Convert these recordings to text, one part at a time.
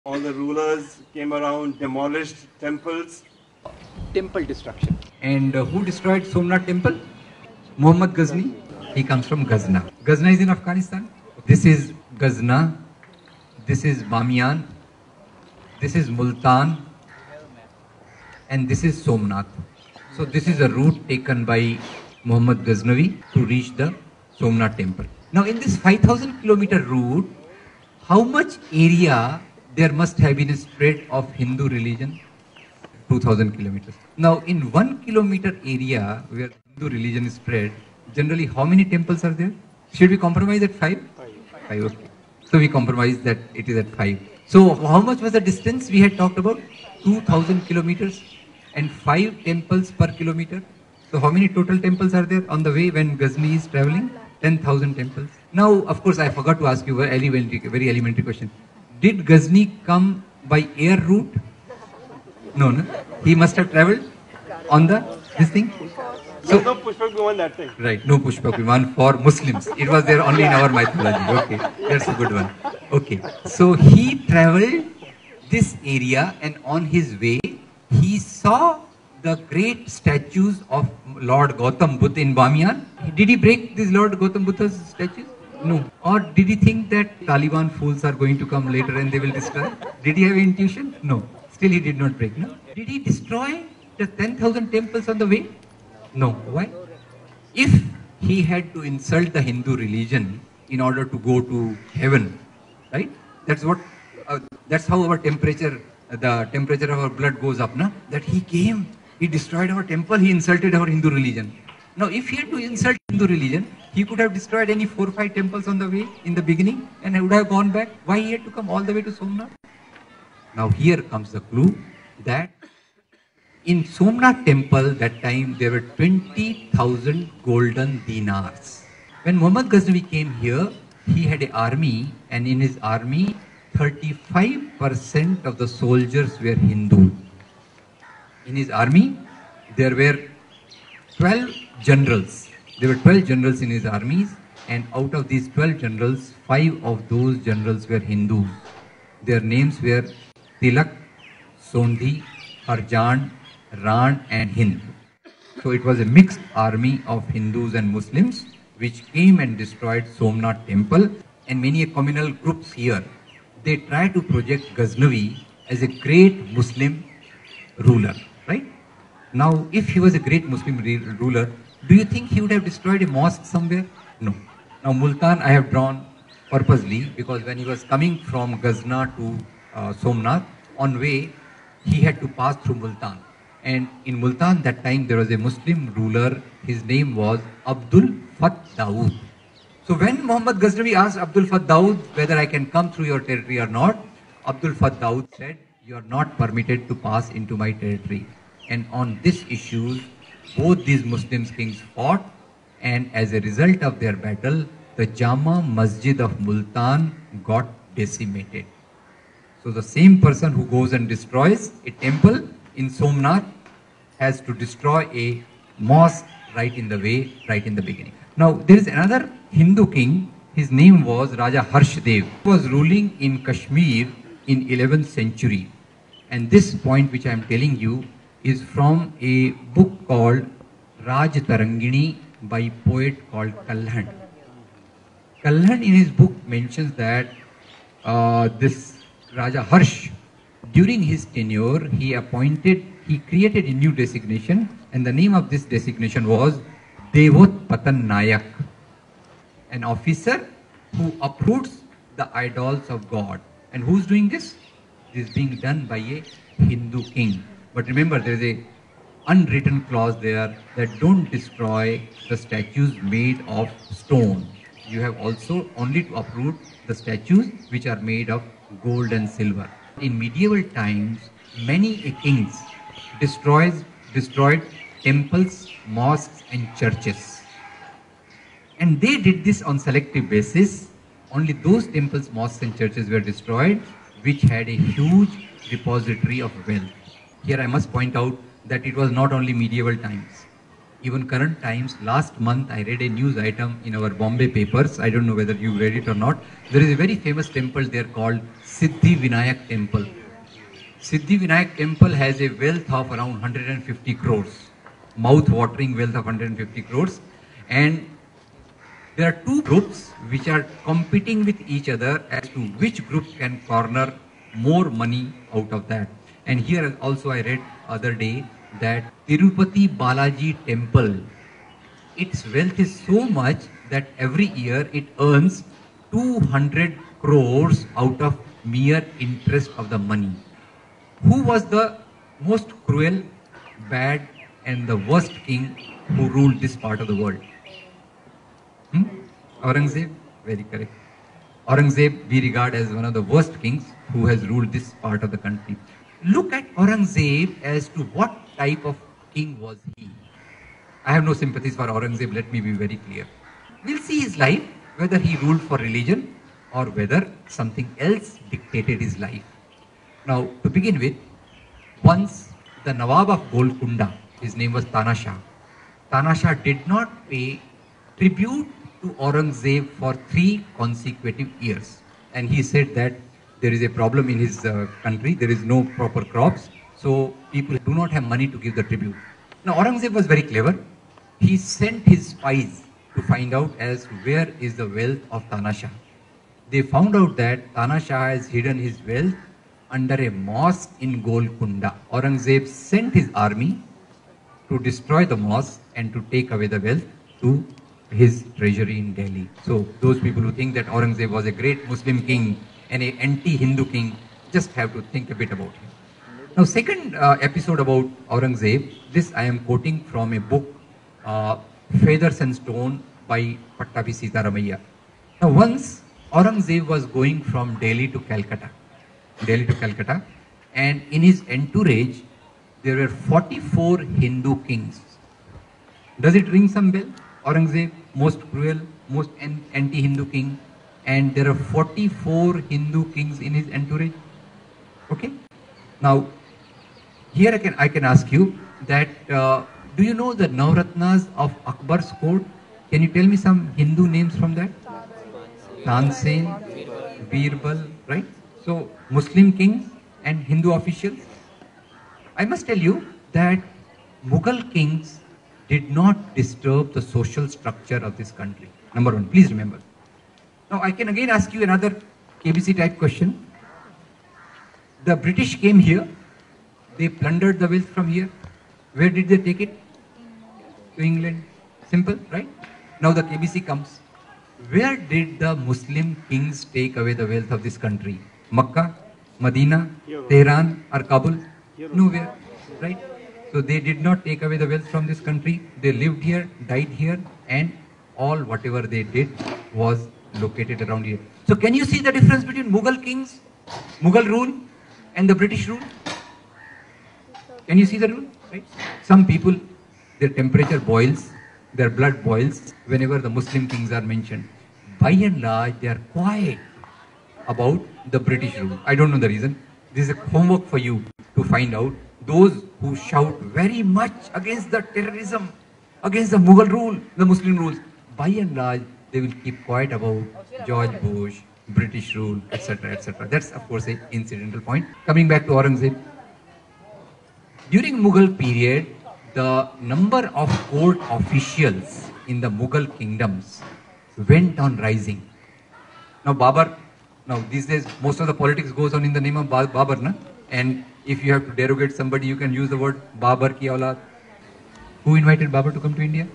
All the rulers came around, demolished temples. Temple destruction. And who destroyed Somnath temple? Muhammad Ghazni. He comes from Ghazna. Ghazna is in Afghanistan. This is Ghazna. This is Bamiyan. This is Multan. And this is Somnath. So this is a route taken by Muhammad Ghaznavi to reach the Somnath temple. Now in this 5,000 kilometer route, how much area there must have been a spread of Hindu religion? 2,000 kilometers. Now in 1 kilometer area where Hindu religion is spread, generally how many temples are there? Should we compromise at 5? 5, okay. So we compromise that it is at 5. So how much was the distance we had talked about? 2,000 kilometers and 5 temples per kilometer. So how many total temples are there on the way when Ghazni is traveling? 10,000 temples. Now, of course, I forgot to ask you a very elementary question. Did Ghazni come by air route? No, no. He must have traveled on this thing. So no Pushpak Viman that thing. Right, no Pushpak Viman for Muslims. It was there only in our mythology. Okay, that's a good one. Okay, so he traveled this area and on his way, he saw the great statues of Lord Gautam Buddha in Bamiyan. Did he break these Lord Gautam Buddha's statues? No. Or did he think that Taliban fools are going to come later and they will destroy? Did he have intuition? No. Still he did not break. No. Did he destroy the 10,000 temples on the way? No. Why? If he had to insult the Hindu religion in order to go to heaven, right? That's how our temperature, the temperature of our blood goes up, na? That he came, he destroyed our temple, he insulted our Hindu religion. Now, if he had to insult Hindu religion, he could have destroyed any 4 or 5 temples on the way in the beginning and would have gone back. Why he had to come all the way to Somnath? Now, here comes the clue that in Somnath temple, that time there were 20,000 golden dinars. When Muhammad Ghaznavi came here, he had an army, and in his army, 35% of the soldiers were Hindu. In his army, there were 12 generals. There were 12 generals in his armies, and out of these 12 generals, 5 of those generals were Hindus. Their names were Tilak, Sondhi, Arjan, Ran and Hind. So it was a mixed army of Hindus and Muslims which came and destroyed Somnath temple, and many communal groups here. They try to project Ghaznavi as a great Muslim ruler, right? Now, if he was a great Muslim ruler, do you think he would have destroyed a mosque somewhere? No. Now, Multan I have drawn purposely because when he was coming from Ghazna to Somnath, on way he had to pass through Multan. And in Multan that time there was a Muslim ruler, his name was Abdul Fath Dawood. So when Muhammad Ghaznavi asked Abdul Fath Dawood whether I can come through your territory or not, Abdul Fath Dawood said, you are not permitted to pass into my territory. And on this issue, both these Muslim kings fought, and as a result of their battle, the Jama Masjid of Multan got decimated. So the same person who goes and destroys a temple in Somnath has to destroy a mosque right in the way, right in the beginning. Now there is another Hindu king, his name was Raja Harshdev. He was ruling in Kashmir in 11th century. And this point which I am telling you is from a book called Raj Tarangini by poet called Kalhan. Kalhan in his book mentions that this Raja Harsh, during his tenure, he created a new designation, and the name of this designation was Devot Patan Nayak, an officer who uproots the idols of God. And who's doing this? This is being done by a Hindu king. But remember, there is a unwritten clause there that don't destroy the statues made of stone. You have also only to uproot the statues which are made of gold and silver. In medieval times, many kings destroyed temples, mosques and churches. And they did this on selective basis. Only those temples, mosques and churches were destroyed which had a huge repository of wealth. Here I must point out that it was not only medieval times. even current times. Last month, I read a news item in our Bombay papers. I don't know whether you read it or not. There is a very famous temple there called Siddhi Vinayak Temple. Siddhi Vinayak Temple has a wealth of around 150 crores, mouth-watering wealth of 150 crores. And there are two groups which are competing with each other as to which group can corner more money out of that. And here also I read other day that Tirupati Balaji Temple, its wealth is so much that every year it earns 200 crores out of mere interest of the money. Who was the most cruel, bad and the worst king who ruled this part of the world? Aurangzeb? Very correct. Aurangzeb we regard as one of the worst kings who has ruled this part of the country. Look at Aurangzeb as to what type of king was he. I have no sympathies for Aurangzeb, let me be very clear. We'll see his life, whether he ruled for religion or whether something else dictated his life. Now, to begin with, once the Nawab of Golconda, his name was Tana Shah. Tana Shah did not pay tribute to Aurangzeb for 3 consecutive years. And he said that there is a problem in his country, there is no proper crops, so people do not have money to give the tribute. Now Aurangzeb was very clever. He sent his spies to find out as where is the wealth of Tana Shah. They found out that Tana Shah has hidden his wealth under a mosque in Golconda. Aurangzeb sent his army to destroy the mosque and to take away the wealth to his treasury in Delhi. So those people who think that Aurangzeb was a great Muslim king and an anti-Hindu king just have to think a bit about him. Now second episode about Aurangzeb, this I am quoting from a book, Feathers and Stone by Pattabi Sitaramaiah. Now once Aurangzeb was going from Delhi to Calcutta, and in his entourage there were 44 Hindu kings. Does it ring some bell? Aurangzeb, most cruel, most anti-Hindu king, and there are 44 Hindu kings in his entourage. Okay. Now, here I can ask you that do you know the Navratnas of Akbar's court? Can you tell me some Hindu names from that? Tansen, Birbal, right? So Muslim kings and Hindu officials. I must tell you that Mughal kings did not disturb the social structure of this country. Number one, please remember. Now I can again ask you another KBC type question. The British came here, they plundered the wealth from here. Where did they take it? To England. Simple, right? Now the KBC comes. Where did the Muslim kings take away the wealth of this country? Makkah, Medina, Tehran or Kabul? Nowhere, right? So they did not take away the wealth from this country. They lived here, died here, and all whatever they did was located around here. So can you see the difference between Mughal kings, Mughal rule and the British rule? Can you see the rule? Right? Some people, their temperature boils, their blood boils whenever the Muslim kings are mentioned. By and large, they are quiet about the British rule. I don't know the reason. This is a homework for you to find out. Those who shout very much against the terrorism, against the Mughal rule, the Muslim rules, by and large, they will keep quiet about George Bush, British rule, etc., etc. That's of course an incidental point. Coming back to Aurangzeb. During Mughal period, the number of court officials in the Mughal kingdoms went on rising. Now Babar, now these days most of the politics goes on in the name of Babar, na? And if you have to derogate somebody, you can use the word Babar ki aulad. Who invited Babar to come to India?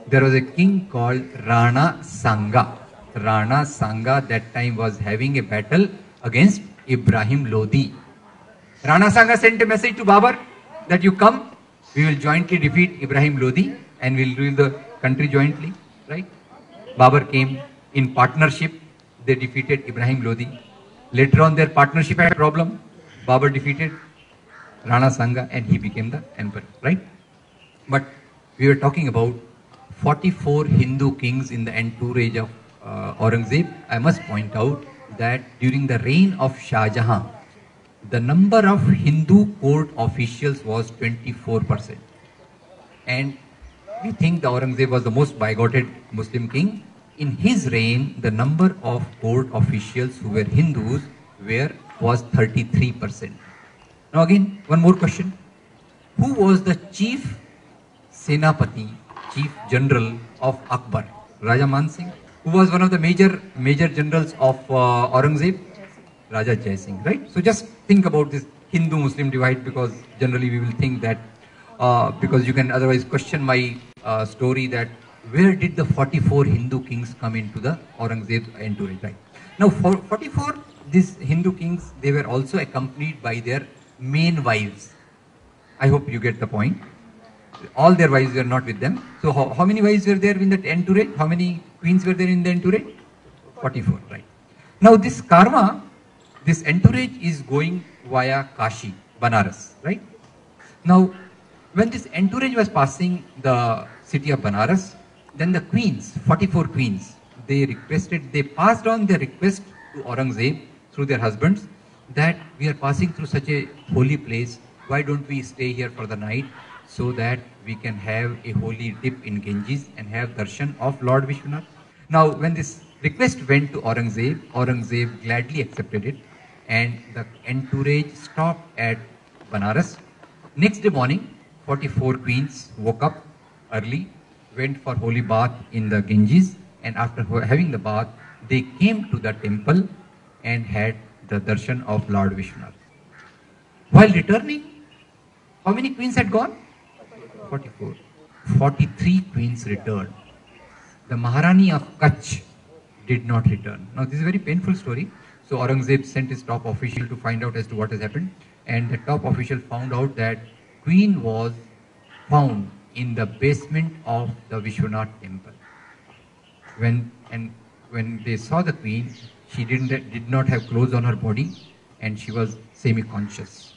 There was a king called Rana Sanga. Rana Sanga that time was having a battle against Ibrahim Lodi. Rana Sanga sent a message to Babar that you come, we will jointly defeat Ibrahim Lodi and we'll rule the country jointly, right? Babar came in partnership, they defeated Ibrahim Lodi. Later on their partnership had a problem. Babar defeated Rana Sanga and he became the emperor, right? But we were talking about 44 Hindu kings in the entourage of Aurangzeb. I must point out that during the reign of Shah Jahan, the number of Hindu court officials was 24%. And we think the Aurangzeb was the most bigoted Muslim king. In his reign, the number of court officials who were Hindus was 33%. Now again, one more question. Who was the chief Senapati, chief general of Akbar? Raja Man Singh. Who was one of the major generals of Aurangzeb? Raja Jai Singh, right? So just think about this Hindu-Muslim divide, because generally we will think that, because you can otherwise question my story that where did the 44 Hindu kings come into the Aurangzeb's entourage, right? Now, for 44, these Hindu kings, they were also accompanied by their main wives. I hope you get the point. All their wives were not with them. So how many wives were there in that entourage? How many queens were there in the entourage? 44, right? Now this karma, this entourage is going via Kashi, Banaras, right? Now, when this entourage was passing the city of Banaras, then the queens, 44 queens, they passed on their request to Aurangzeb through their husbands that we are passing through such a holy place, why don't we stay here for the night so that we can have a holy dip in Ganges and have darshan of Lord Vishwanath. Now, when this request went to Aurangzeb, Aurangzeb gladly accepted it, and the entourage stopped at Banaras. Next day morning, 44 queens woke up early, went for holy bath in the Ganges, and after having the bath, they came to the temple and had the darshan of Lord Vishwanath. While returning, how many queens had gone? 44. 43 queens returned. The Maharani of Kutch did not return. Now, this is a very painful story. So Aurangzeb sent his top official to find out as to what has happened, and the top official found out that queen was found in the basement of the Vishwanath temple. When they saw the queen, she did not have clothes on her body, and she was semi-conscious.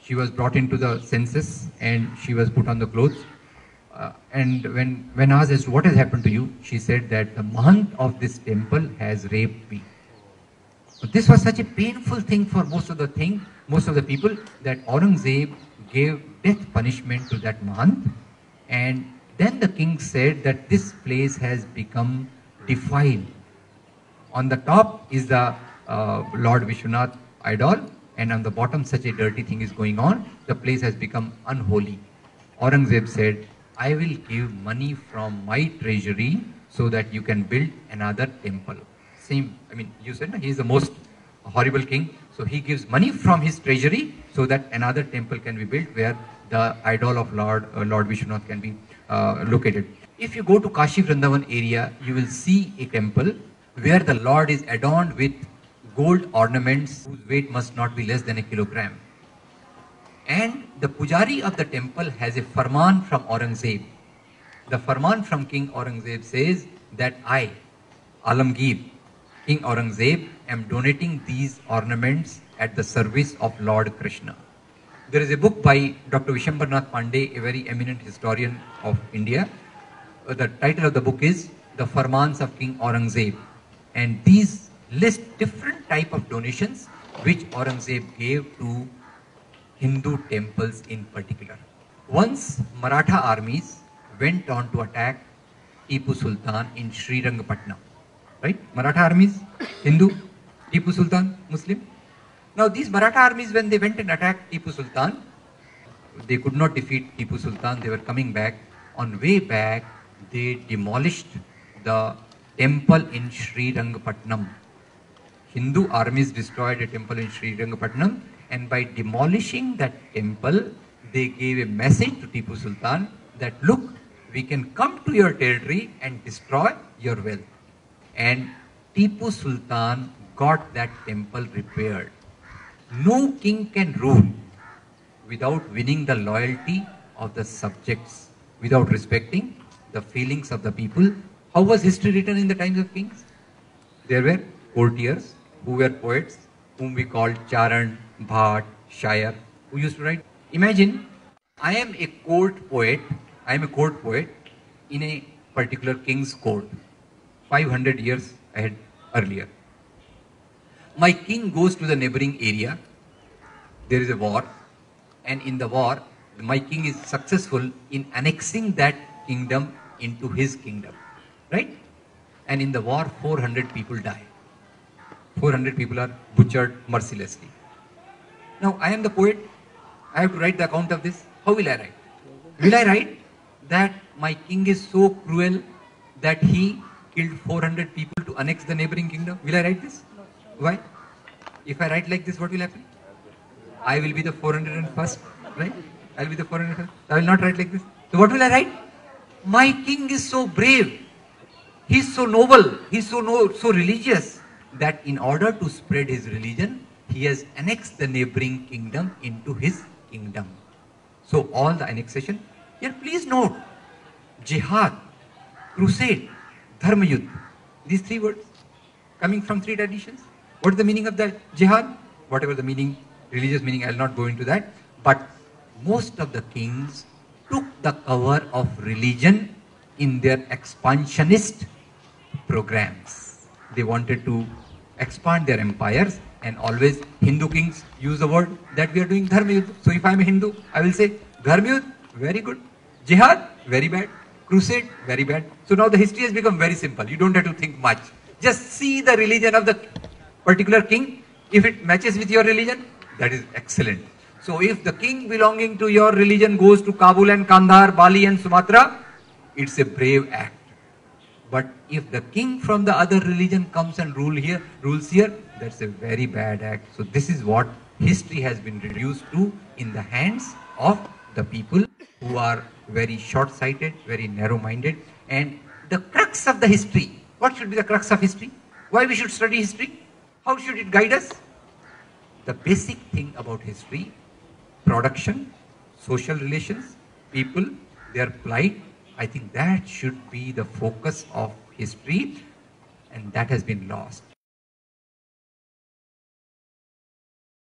She was brought into the senses and she was put on the clothes. And when asked as to what has happened to you, she said that the Mahant of this temple has raped me. So this was such a painful thing for most of the people, that Aurangzeb gave death punishment to that Mahant. And then the king said that this place has become defiled. On the top is the Lord Vishwanath idol, and on the bottom such a dirty thing is going on. The place has become unholy. Aurangzeb said, I will give money from my treasury so that you can build another temple. You said he is the most horrible king. So he gives money from his treasury so that another temple can be built where the idol of Lord Vishwanath can be located. If you go to Kashi Vrindavan area, you will see a temple where the Lord is adorned with gold ornaments whose weight must not be less than a kilogram. And the pujari of the temple has a farman from Aurangzeb. The farman from King Aurangzeb says that I, Alamgir, King Aurangzeb, am donating these ornaments at the service of Lord Krishna. There is a book by Dr. Vishwambarnath Pandey, a very eminent historian of India. The title of the book is The Farmans of King Aurangzeb. And these list different type of donations which Aurangzeb gave to Hindu temples in particular. Once Maratha armies went on to attack Tipu Sultan in Srirangapatna. Right? Maratha armies, Hindu, Tipu Sultan, Muslim. Now these Maratha armies, when they went and attacked Tipu Sultan, they could not defeat Tipu Sultan. They were coming back. On way back, they demolished the temple in Srirangapatnam. Hindu armies destroyed a temple in Srirangapatnam, and by demolishing that temple, they gave a message to Tipu Sultan that, look, we can come to your territory and destroy your wealth. And Tipu Sultan got that temple repaired. No king can rule without winning the loyalty of the subjects, without respecting the feelings of the people. How was history written in the times of kings? There were courtiers who were poets, whom we called Charan, Bhat, Shair, who used to write. Imagine, I am a court poet in a particular king's court, 500 years earlier. My king goes to the neighboring area, there is a war, and in the war, my king is successful in annexing that kingdom into his kingdom, right? And in the war, 400 people die. 400 people are butchered mercilessly. Now, I am the poet. I have to write the account of this. How will I write? Will I write that my king is so cruel that he killed 400 people to annex the neighboring kingdom? Will I write this? Why? If I write like this, what will happen? I will be the 401st, right? I will be the 401st. I will not write like this. So what will I write? My king is so brave. He is so noble. He is so religious that in order to spread his religion, he has annexed the neighboring kingdom into his kingdom. So all the annexation. Here please note, jihad, crusade, dharma yudh. These three words coming from three traditions. What is the meaning of the jihad? Whatever the meaning, religious meaning, I will not go into that. But most of the kings took the cover of religion in their expansionist programs. They wanted to expand their empires, and always Hindu kings use the word that we are doing dharma yudh. So if I am a Hindu, I will say dharma yudh, very good. Jihad, very bad. Crusade, very bad. So now the history has become very simple. You don't have to think much. Just see the religion of the particular king. If it matches with your religion, that is excellent. So if the king belonging to your religion goes to Kabul and Kandahar, Bali and Sumatra, it's a brave act. But if the king from the other religion comes and rules here, that's a very bad act. So this is what history has been reduced to in the hands of the people who are very short-sighted, very narrow-minded. And the crux of the history, what should be the crux of history? Why we should study history? How should it guide us? The basic thing about history, production, social relations, people, their plight, I think that should be the focus of history, and that has been lost.